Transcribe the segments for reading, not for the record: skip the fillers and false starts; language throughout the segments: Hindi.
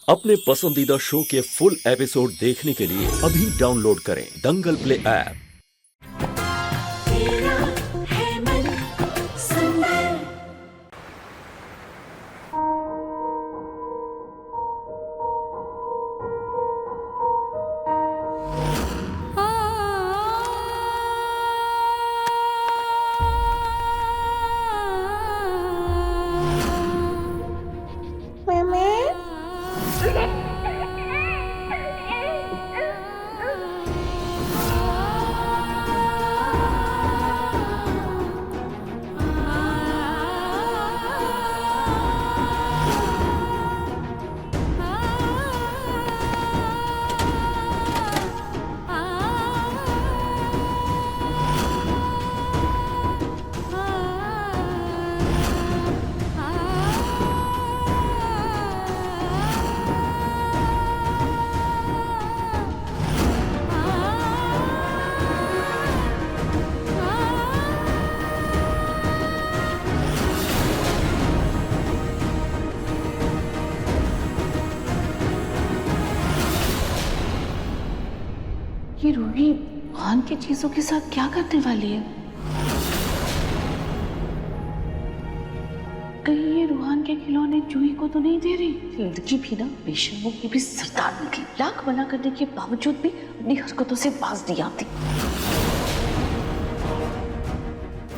अपने पसंदीदा शो के फुल एपिसोड देखने के लिए अभी डाउनलोड करें दंगल प्ले ऐप। तेरा है मन सुंदर। ये रूही खान की चीजों के साथ क्या करने वाली है? कहीं ये रूहान के खिलौने जूही को तो नहीं दे रही? लड़की भी ना बेशर्मों की भी सरदार निकली। लाख मना करने के बावजूद भी अपनी हरकतों से बाज नहीं आती।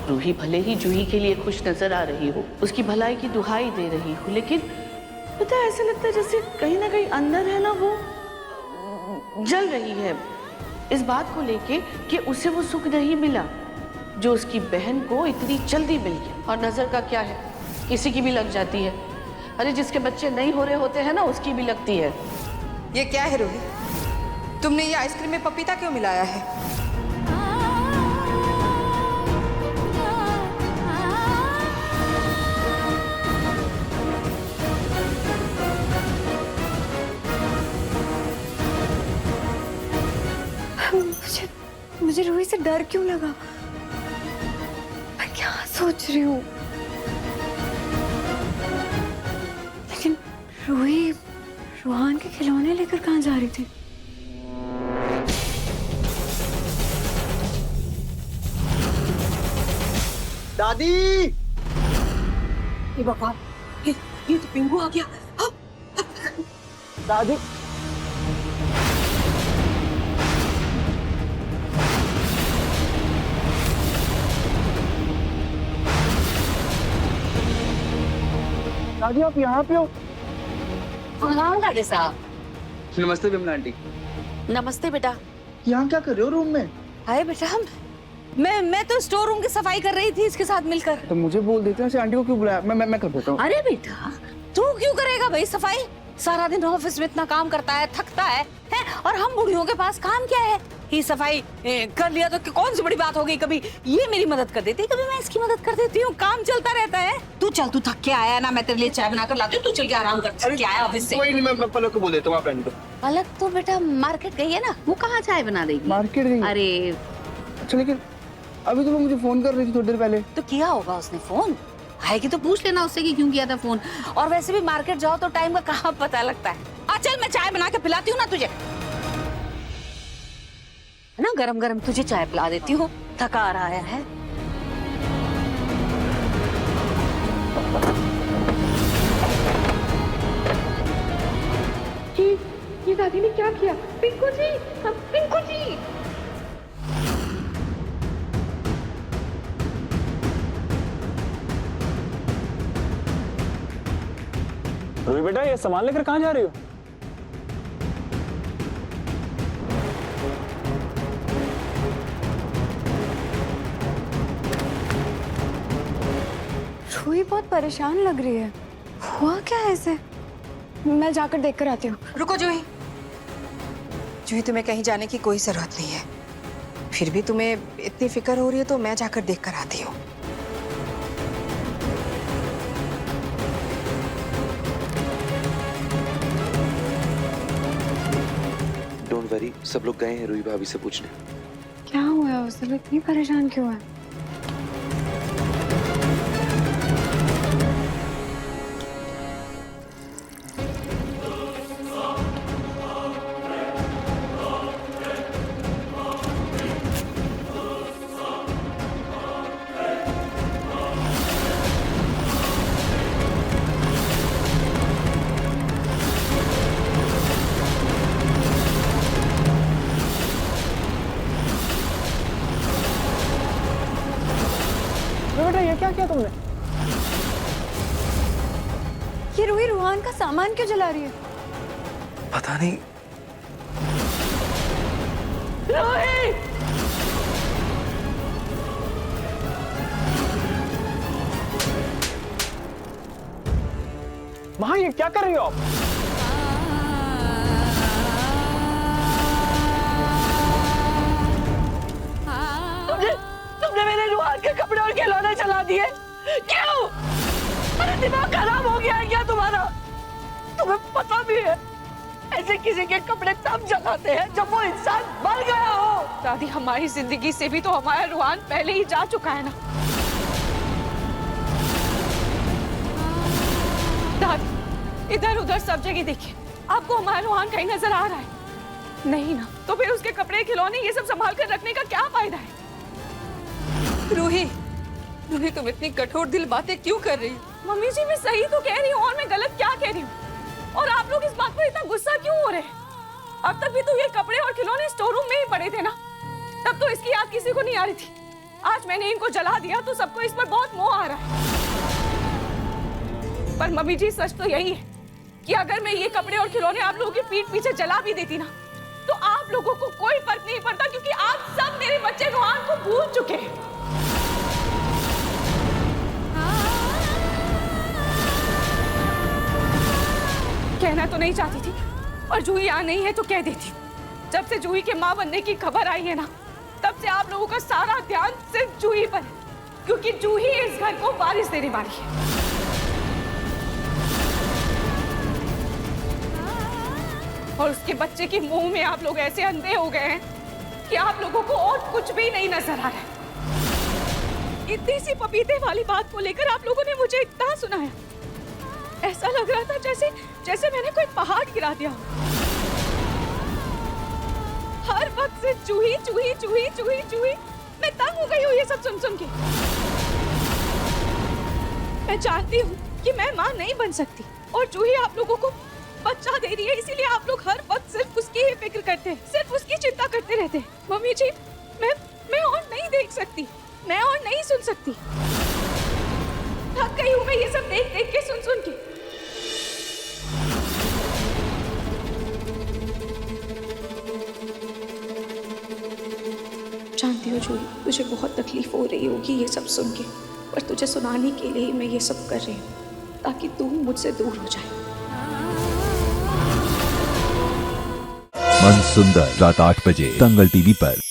रूही भले ही जूही के लिए खुश नजर आ रही हो, उसकी भलाई की दुहाई दे रही हो, लेकिन पता है ऐसा लगता है जैसे कहीं ना कहीं अंदर है ना वो जल रही है इस बात को लेके कि उसे वो सुख नहीं मिला जो उसकी बहन को इतनी जल्दी मिल गया। और नजर का क्या है, किसी की भी लग जाती है। अरे जिसके बच्चे नहीं हो रहे होते हैं ना उसकी भी लगती है। ये क्या है रूही? तुमने ये आइसक्रीम में पपीता क्यों मिलाया है? मुझे रूही से डर क्यों लगा? मैं क्या सोच रही हूँ? लेकिन रूही रूहान के खिलौने लेकर कहाँ जा रही थी? दादी! ये बाबा, ये तो पिंगू आ गया। दादी! दादी आप यहाँ पे हो? हाँ दादी साहब। नमस्ते विमला आंटी। नमस्ते बेटा। यहाँ क्या कर रहे हो रूम में? हाय बेटा, मैं तो स्टोर रूम की सफाई कर रही थी इसके साथ मिलकर। तो मुझे बोल देते हैं, आंटी को क्यों बुलाया? मैं कर देता हूँ। अरे बेटा तू क्यों करेगा भाई सफाई? सारा दिन ऑफिस में इतना काम करता है, थकता है, और हम बुढ़ियों के पास काम क्या है? ही सफाई कर लिया तो कौन सी बड़ी बात हो गई? कभी ये मेरी मदद कर देती है, कभी मैं इसकी मदद कर देती हूँ। काम चलता रहता है। तू चल, तू थक के आया ना, मैं तेरे लिए चाय बनाकर लाती हूँ, तू चल के आराम कर। थक के आया ऑफिस से। कोई नहीं, मैं पलक को बोल देता हूँ, आप रहने दो। पलक तो बेटा मार्केट गई है ना, वो कहाँ चाय बना देगी? मार्केट गई? अरे अच्छा, लेकिन अभी तो वो मुझे फोन कर रही थी थोड़ी देर पहले। तो किया होगा उसने फोन, आएगी तो पूछ लेना उससे कि क्यों किया था फोन। और वैसे भी मार्केट जाओ तो टाइम का कहाँ पता लगता है। चल मैं चाय बना के पिलाती हूँ ना तुझे, है ना, गरम गरम तुझे चाय पिला देती हूँ, थका आ रहा है। ये दादी ने क्या किया? पिंकू जी, पिंकू जी। रूही बेटा, ये सामान लेकर कहाँ जा रही हो? रूही बहुत परेशान लग रही है। हुआ क्या है इसे? मैं जाकर देख कर आती हूँ। रुको जूही, जूही तुम्हें कहीं जाने की कोई जरूरत नहीं है। फिर भी तुम्हें इतनी फिक्र हो रही है तो मैं जाकर देख कर आती हूँ। डोंट वरी, सब लोग गए हैं रूही भाभी से पूछने। क्या हुआ उसे? इतनी परेशान क्यों है? तुमने? ये रूही रूहान का सामान क्यों जला रही है? पता नहीं। रूही! माँ ये क्या कर रही हो आप? तुमने मेरे रूहान के कपड़े और खिलौने जला दिए। क्यों? अरे दिमाग खराब हो गया है क्या तुम्हारा? तुम्हें पता भी है ऐसे किसी के कपड़े तब जलाते हैं जब वो इंसान मर गया हो। दादी, हमारी जिंदगी से भी तो हमारा रूहान पहले ही जा चुका है ना। दादी, इधर उधर सब जगह देखिए, आपको हमारा रूहान कहीं नजर आ रहा है? नहीं ना, तो फिर उसके कपड़े खिलौने ये सब संभाल कर रखने का क्या फायदा है? रूही, रूही तुम इतनी कठोर दिल बातें क्यों कर रही हो? मम्मी जी, मैं सही तो कह रही हूँ और मैं गलत क्या कह रही हूँ? और आप लोग इस बात पर इतना गुस्सा क्यों हो रहे हैं? अब तक भी तो ये कपड़े और खिलौने स्टोर रूम में ही पड़े थे ना, तब तो इसकी याद किसी को नहीं आ रही थी। आज मैंने इनको जला दिया तो सबको इस पर बहुत मोह आ रहा है। पर मम्मी जी, सच तो यही है कि अगर मैं ये कपड़े और खिलौने आप लोगों की पीठ पीछे जला भी देती ना, तो आप लोगों को कोई फर्क नहीं पड़ता, क्योंकि आप सब मेरे बच्चे रूहान को भूल चुके हैं। कहना तो नहीं चाहती थी, और जूही यहाँ नहीं है तो कह देती हूँ। जब से जूही के माँ बनने की खबर आई है ना, तब से आप लोगों का सारा ध्यान सिर्फ जूही पर है, क्योंकि जूही इस घर को वारिस देने वाली है। और उसके बच्चे की मुंह में आप लोग ऐसे अंधे हो गए हैं कि आप लोगों को और कुछ भी नहीं नजर आ रहा है। इतनी सी पपीते वाली बात को लेकर आप लोगों ने मुझे इतना सुनाया, ऐसा लग रहा था जैसे जैसे मैंने कोई पहाड़ गिरा दिया। हर वक्त से चूही चूही चूही चूही चूही, मैं तंग हो गई हूँ ये सब सुन सुन के। मैं जानती हूँ कि मैं माँ नहीं बन सकती, और चूही आप लोगों को बच्चा दे रही है, इसीलिए आप लोग हर वक्त सिर्फ उसकी ही फिक्र करते हैं, सिर्फ उसकी चिंता करते रहते हैं। मम्मी जी, मैं और नहीं देख सकती, मैं और नहीं सुन सकती। थक गई हूँ मैं ये सब देख देख के, सुन सुन के। जानती हो जूही, तुझे बहुत तकलीफ हो रही होगी ये सब सुन के, पर तुझे सुनाने के लिए मैं ये सब कर रही हूँ, ताकि तू मुझसे दूर हो जाए। मन सुंदर, रात 8 बजे दंगल टीवी पर।